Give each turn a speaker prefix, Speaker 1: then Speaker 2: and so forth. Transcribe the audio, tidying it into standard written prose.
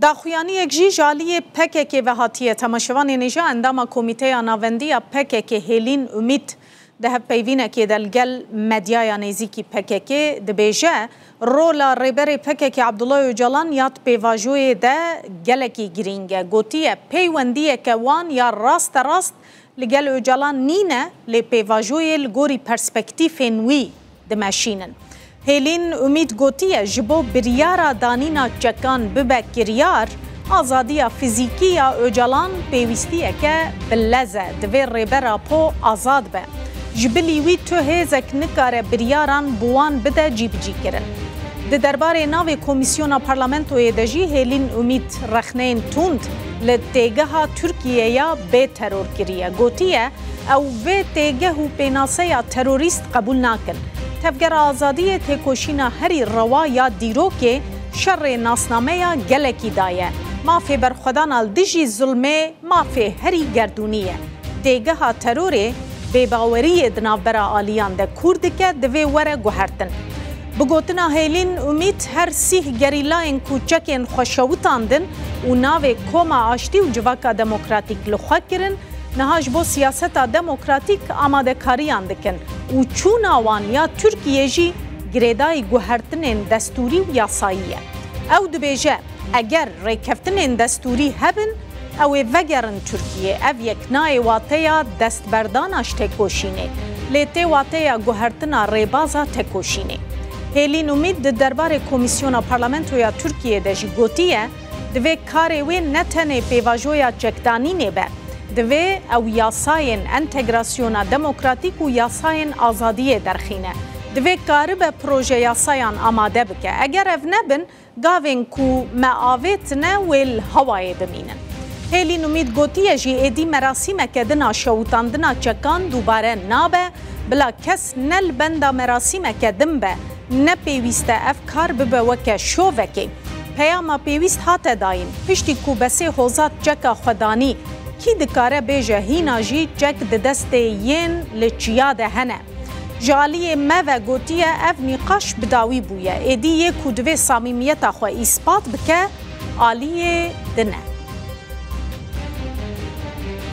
Speaker 1: داخویانی جی جالی PKK و هاتیه تماشوان نجا اندام کمیته ناوندی PKK هیلین امید ده پیوینه که دلگل مدیای نزیکی PKK دبیجه رولا ریبر PKK عبدالله اوجالان یاد پیواجوی ده گلکی گرینگه گوتیه پیوندیه که وان یا راست لگل اوجالان نینه لی پیواجوی لگوری پرسپکتیف نوی دمشینن. هیلین امید گوتیه جبو بریارا دانینا چکان ببه کریار آزادی فیزیکی اوجالان پیوستیه که بلزه دوی ریبرا پو آزاد به. جبلی وی تو هیزک نکاره بریاران بوان بده جیب جی کرن. ده درباره ناوی کمیسیونا پارلمنتوی دجی هیلین امید رخنین توند لتیگه ها ترکیه یا به ترور کریه. گوتیه او به تیگه و پیناسه تروریست قبول ناکن. تفگر آزادی تکوشینا هری روا یا دیرو که شر ناسنامه یا گلکی دایه. مافی برخودان الدجی ظلمه مافی هری گردونیه. دیگه ها تروره بباوری دنابرا آلیان ده کرد که دوی وره گوهرتن. بگوتنا هیلین امید هر سیح گریلاین کوچکین خوشوتاندن و ناوی کوما آشتی و جواکا دموکراتیک لخوا کرن نهاج بو سیاستا دموکراتیک آماده کاریان دکن و چون آوان یا ترکیه جی گریدای گوهرتنین دستوری و یاساییه. او دبیجه اگر ریکفتنین دستوری هبن او وگرن ترکیه او یک نای واتیا دستبردانش تکوشینه لیتی واتیا گوهرتنا ریبازا تکوشینه. هیلین امید درباره کمیسیونا پارلمنتویا ترکیه دجی گوتیه دوی کاری وی نتنه پیواجویا چکدانی نبه دوی او یاساین انتگراسیونا دموکراتیک و یاساین آزادی درخینه دوی کاری به پروژه یاسایان آماده بکه اگر او نبن گاوین کو معاویت نه ویل هوای بمینن. هیلین امید گوتیه جی ایدی مراسیمه که دنا شوتاندنا چکان دوباره نابه بلا کس نل بندا مراسیمه که دم به نه پیوسته افکار ببه وکه شو وکه پیاما پیوست هاته داین پشتی کو بسه حوزات چکا خودانی کی دکاره بیجه هینا جی چک دسته ین لچیا ده هنه. جالی موه گوتیه اف نیقاش بداوی بویه ایدی یک کدوه صمیمیت خو اثبات بکه آلیه دنه.